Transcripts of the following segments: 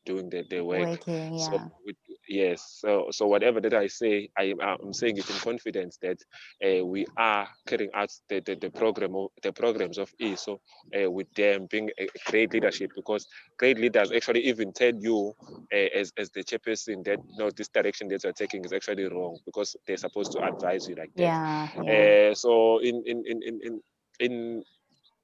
doing the work. Working, So yeah. yes, so whatever that I say, I'm saying it in confidence that we are carrying out the programs of ESO with them being a great leadership, because great leaders actually even tell you as the chairperson that no, this direction that you're taking is actually wrong, because they're supposed to advise you like that. Yeah, yeah. So in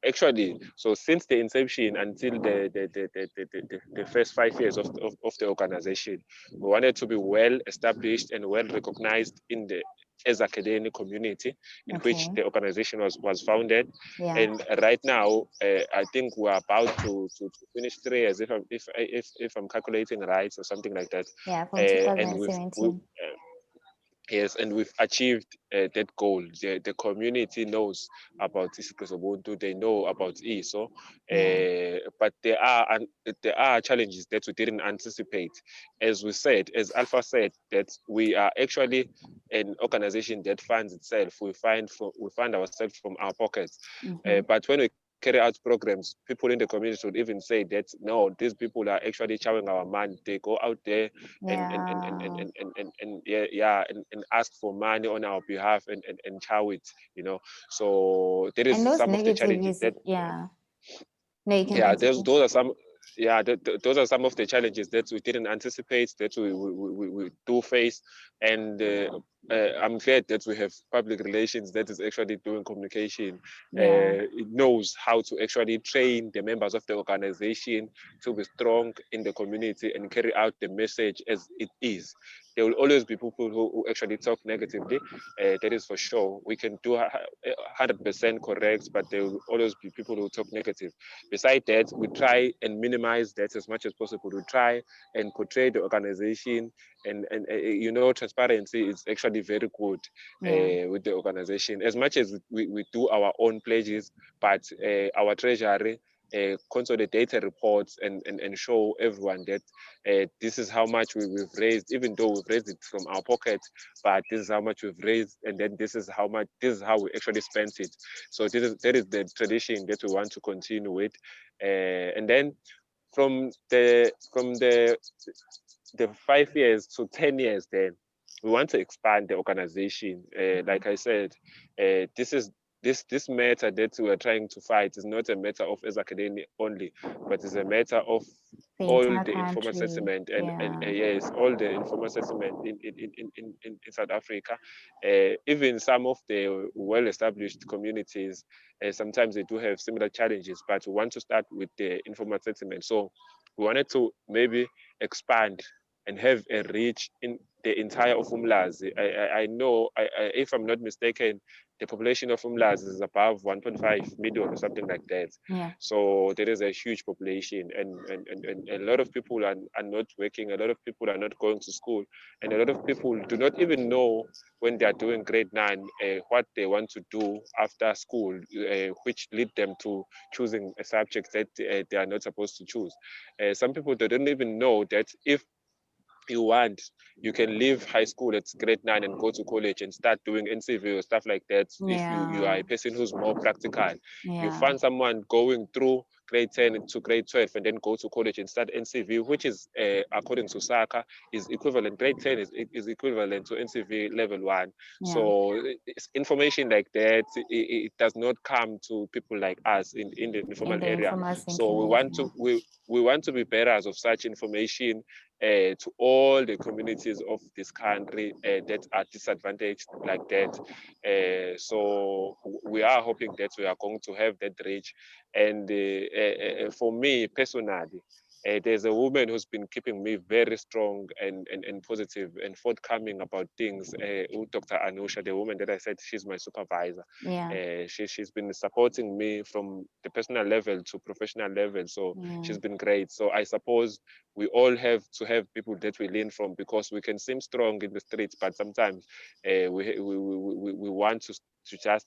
actually, so since the inception until the first 5 years of the organization, we wanted to be well established and well recognized in the Ezakheleni community in which Okay. the organization was founded. Yeah. And right now, I think we're about to finish 3 years, if I'm calculating right, or something like that. Yeah, from And we 2017. yes, and we've achieved that goal. The community knows about Isigqi Sobuntu, they know about ESO, Yeah. but there are challenges that we didn't anticipate. As we said, as Alpha said, that we are actually an organization that funds itself. We fund ourselves from our pockets. Mm-hmm. But when we carry out programs, people in the community would even say that no, these people are actually chowing our money. They go out there Yeah. and yeah and ask for money on our behalf and chow it, you know. So there is And those some of the negative challenges is, that yeah. No, you can yeah, continue. those are some. Yeah, those are some of the challenges that we didn't anticipate, that we do face, and I'm glad that we have public relations that is actually doing communication. Yeah. It knows how to actually train the members of the organization to be strong in the community and carry out the message as it is. There will always be people who actually talk negatively. That is for sure. We can do 100% correct, but there will always be people who talk negative. Besides that, we try and minimize that as much as possible. We try and portray the organization, and you know, transparency is actually very good Yeah. with the organization. As much as we do our own pledges, but our treasury consolidate reports and show everyone that this is how much we've raised, even though we've raised it from our pocket, but this is how much we've raised, and then this is how we actually spent it. So that is the tradition that we want to continue with, and then from the 5 years to 10 years, then we want to expand the organization. Like I said, this is this matter that we are trying to fight is not a matter of Ezakheleni only, but it's a matter of The all entire the informal country. settlement and Yeah. yes, all the informal settlement in South Africa. Even some of the well-established communities, sometimes they do have similar challenges, but we want to start with the informal settlement. So we wanted to maybe expand and have a reach in the entire of Umlazi. I know, if I'm not mistaken, the population of Umlazi is above 1.5 million or something like that. Yeah. So there is a huge population, and a lot of people are not working, a lot of people are not going to school, and a lot of people do not even know when they are doing grade 9 what they want to do after school, which lead them to choosing a subject that they are not supposed to choose. Some people they don't even know that if you want, you can leave high school at grade 9 and go to college and start doing NCV or stuff like that. If you are Yeah. a person who's more practical, you Yeah. find someone going through grade 10 to grade 12 and then go to college and start NCV, which is, according to SACA, is equivalent. Grade 10 is equivalent to NCV level 1. Yeah. So information like that, it does not come to people like us in the In informal the area. informal So settlement. Yeah. we want to be bearers of such information to all the communities of this country that are disadvantaged like that. So we are hoping that we are going to have that reach. And for me personally, there's a woman who's been keeping me very strong and positive and forthcoming about things. Dr. Anusha, the woman that I said she's my supervisor. Yeah. She's been supporting me from the personal level to professional level. So Yeah. she's been great. So I suppose we all have to have people that we learn from, because we can seem strong in the streets, but sometimes we want to just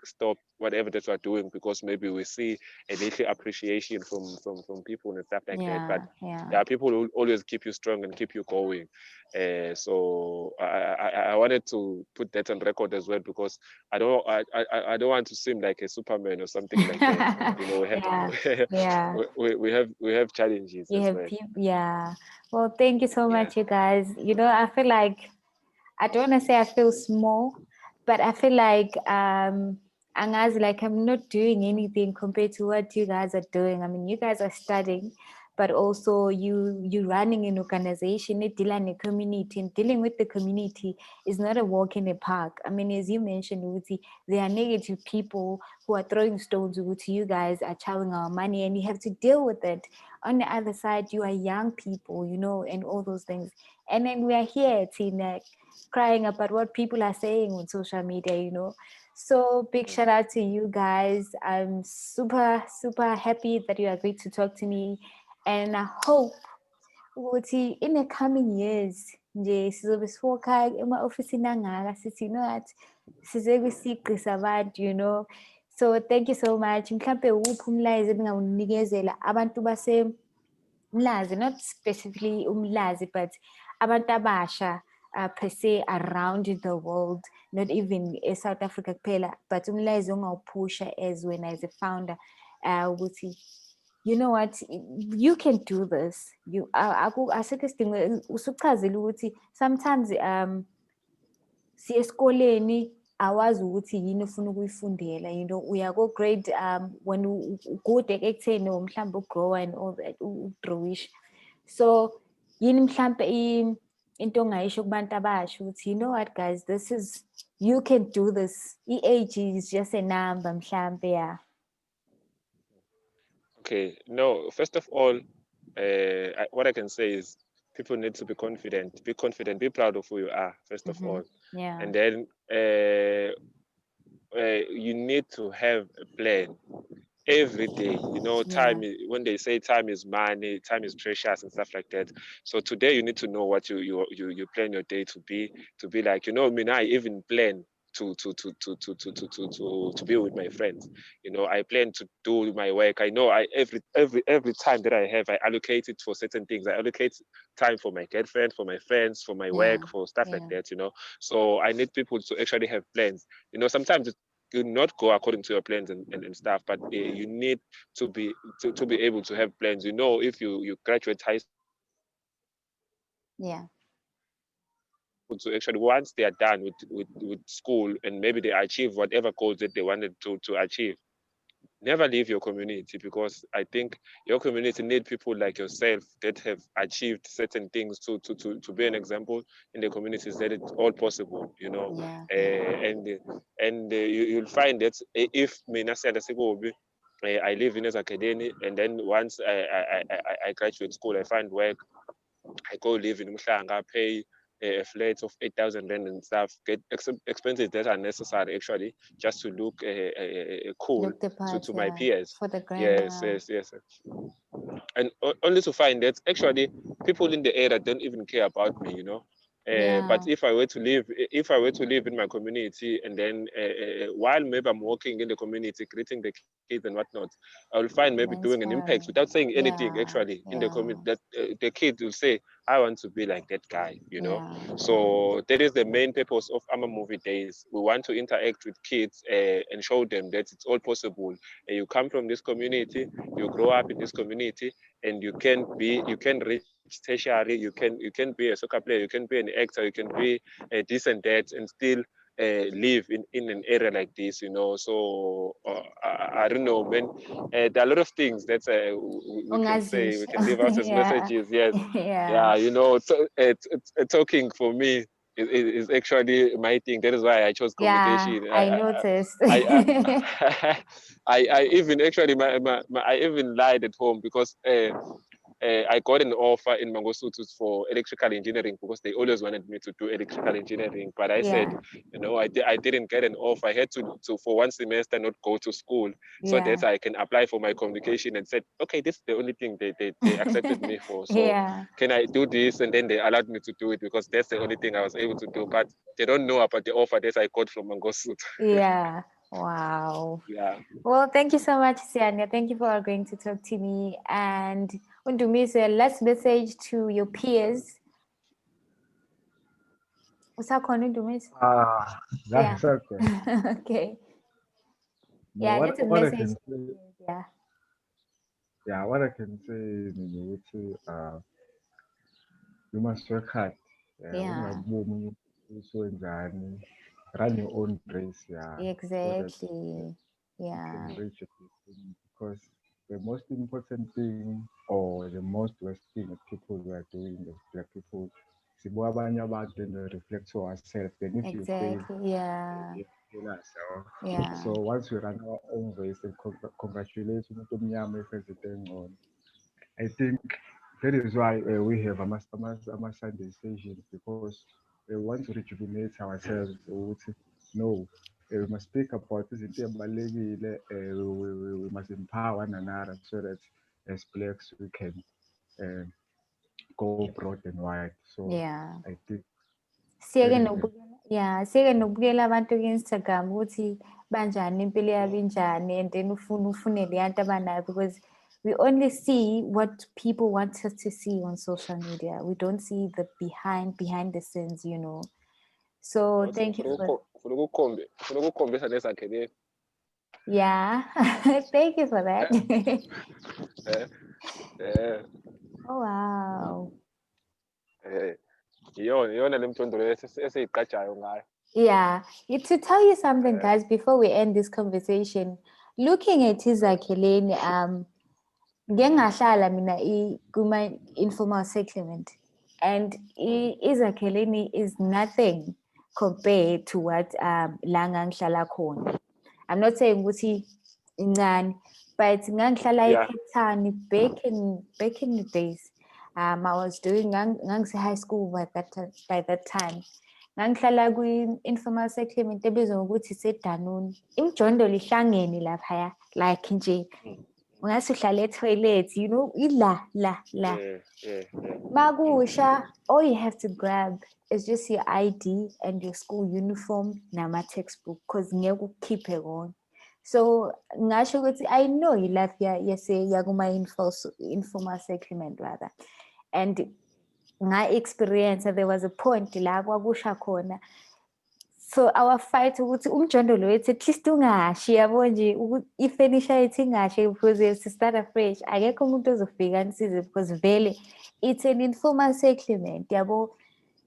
stop whatever that we're doing, because maybe we see a little appreciation from people and stuff like that. But Yeah. Yeah. there are people who always keep you strong and keep you going. So I wanted to put that on record as well, because I don't want to seem like a Superman or something like that. You know, Yeah. Yeah. we have challenges You as have well. Yeah. Well, thank you so Yeah. much, you guys. You know, I feel like I don't want to say I feel small, but I feel like angazi, like I'm not doing anything compared to what you guys are doing. I mean, you guys are studying, but also you running an organization, dealing a community, and dealing with the community is not a walk in the park. I mean, as you mentioned, Uti, there are negative people who are throwing stones. Uti, you guys are chowing our money, and you have to deal with it. On the other side, you are young people, you know, and all those things. And then we are here, Tina, crying about what people are saying on social media, you know. So big shout out to you guys. I'm super, super happy that you agreed to talk to me. And I hope ukuthi in the coming years nje sizobe sifoka ema-ofisini angaka sithi, you know what, size kwisigqi sabantu, you know. So thank you so much. Mhlampe uphi umlayezo ebengawunikezela abantu Umlazi, not specifically Umlazi, but abantu abasha per se around the world, not even South Africa kuphela, but umlayezo ongawuphusha as wena as a founder, ukuthi you know what, you can do this. You asikho isidingo usuchazile ukuthi sometimes siya esikoleni awazi ukuthi yini ufuna ukuyifundela, you know, uyako grade when good ekutheni mhlawumbe ugrow and all that, udrowish. So yini mhlawumbe into ongayisho kubantu abasha ukuthi, you know what guys, this is, you can do this. I-age is just a number mhlawumbe. Yeah. Okay. No, first of all, what I can say is people need to be confident. Be confident. Be proud of who you are, first of all. Yeah. And then you need to have a plan every day. You know, time, when they say time is money, time is precious and stuff like that. So today you need to know what you plan your day to be like. You know, I mean, I even plan to be with my friends. You know, I plan to do my work. I know every time that I have, I allocate it for certain things. I allocate time for my girlfriend, for my friends, for my work, for stuff like that, you know. So I need people to actually have plans. You know, sometimes it will not go according to your plans and stuff, but you need to be able to have plans. You know, if you graduate high school, Yeah. to actually, once they are done with school and maybe they achieve whatever goals that they wanted to achieve, never leave your community, because I think your community need people like yourself that have achieved certain things to be an example in the communities that it's all possible, you know. You'll find that if I live in Ezakheleni, and then once I graduate school, I find work, I go live in Umhlanga, pay a flat of 8,000 rand and stuff, get expenses that are necessary actually just to look cool to my peers. For the Yes. And only to find that actually people in the area don't even care about me, you know. But if I were to live in my community, and then while maybe I'm working in the community, greeting the kids and whatnot, I will find maybe doing an impact without saying anything actually in the community, that the kid will say, I want to be like that guy, you know. So that is the main purpose of Ama Movie Days. We want to interact with kids and show them that it's all possible. You come from this community, you grow up in this community, and you can reach tertiary, you can be a soccer player, you can be an actor, you can be a decent dad and still live in an area like this, you know. So I don't know, man. There are a lot of things that we can say, we can leave out as messages. Yes. Yeah, you know, so talking for me is actually my thing. That is why I chose communication. I noticed. I even actually I even lied at home because I got an offer in Mangosuthu for electrical engineering, because they always wanted me to do electrical engineering. But I said, you know, I didn't get an offer. I had to for one semester not go to school, so that I can apply for my communication, and said, okay, this is the only thing they accepted me for. So can I do this? And then they allowed me to do it, because that's the only thing I was able to do. But they don't know about the offer that I got from Mangosuthu. Wow. Yeah. Well, thank you so much, Siania. Thank you for agreeing to talk to me. And Undumise, last message to your peers. What's up, Undumise? That's okay. Okay. No, Get a message. what I can say, Nini, you must work hard. Yeah, Ungabubi uswenzani. Run your own race, yeah, so that exactly. you Yeah, can reach a destination. Because the most important thing or the most worst thing that people are doing as black people, sibo abanye abantu and reflect to ourselves. Then if you fail, exactly. Yeah, you fail ourselves. yeah, So once we run our own race and congratulate umuntu omnyama if enze on. I think that is why we have a Sunday sessions because we want to rejuvenate ourselves. No, we must speak about this. We must empower one another so that as blacks we can uh, go broad and wide. So yeah. I think that Siyeke is it. nokubukela, yeah, siyeke nokubukela abantu ku-Instagram ukuthi banjani impilo yabo injani and then ufune le yanto abanayo because we only see what people want us to see on social media. We don't see the behind the scenes, you know. So thank you for Ufuna ukukhombisa nezakheleni. yeah. Thank you for that. Oh wow. Iyona le mjondolo esiyigqajayo ngayo. Yeah, to tell you something, guys, before we end this conversation, looking at Izakheleni, ngike ngahlala mina kuma-informal settlement, and Izakheleni is nothing compared to what la ngangihlala khona. I'm not saying ukuthi incane, but ngangihlala eCape Town back in the days. I was doing ngangise-high school by that time. Ngangihlala kwi-informal settlement ebizwa ngokuthi iseDanuni. Imijondolo ihlangene laphaya, like nje ungathi uhlala etoilet, you know, la. Makusha, all you have to grab is just your ID and your school uniform nama-textbook because ngeke ukukhiphe kona. So ngasho ukuthi I know life yakuma-informal settlement rather, and nga-experience there was a point la kwakusha khona. So our fight ukuthi umjondolo wethu at least ungashi yabo nje ifurniture yethu ingashi because start afresh. Akekho umuntu ozofika anisize because vele it's an informal settlement yabo.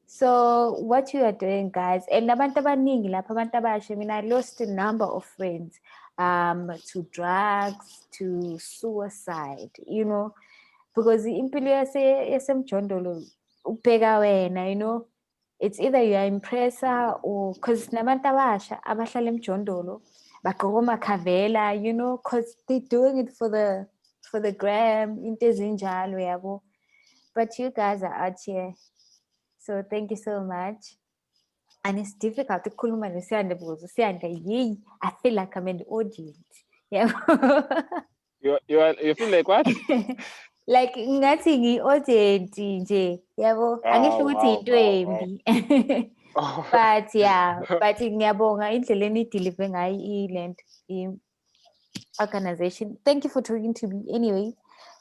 So what you are doing, guys, and abantu abaningi lapha abantu abasha, I mean, I lost a number of friends to drugs, to suicide, you know, because impilo yasemjondolo ubheka wena, you know, it's either you are impressor or because nabantu abasha abahlala emjondolo bagqoka omakhavela, you know, because they're doing it for the gram, into ezinjalo yabo. But you guys are out here, so thank you so much. And it's difficult to khuluma noSiyanda because uSiyanda, yay, I feel like I'm in the audience. Yeah. You feel like what? Like ngathi ngi-audience nje yabo, angisho ukuthi into embi. But yeah, but ngiyabonga indlela enidelive ngayo i-land organization. Thank you for talking to me anyway.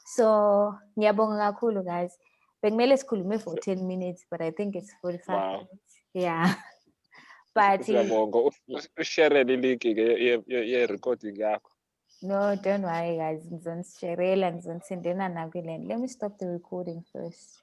So ngiyabonga kakhulu, guys. Bekumele sikhulume for 10 minutes, but I think it's 45 minutes. Yeah. But siyabonga ushare link ye-recording yakho. no, don't worry, guys. Ngizonsharela, ngizonsendela nakwi-land. Let me stop the recording first.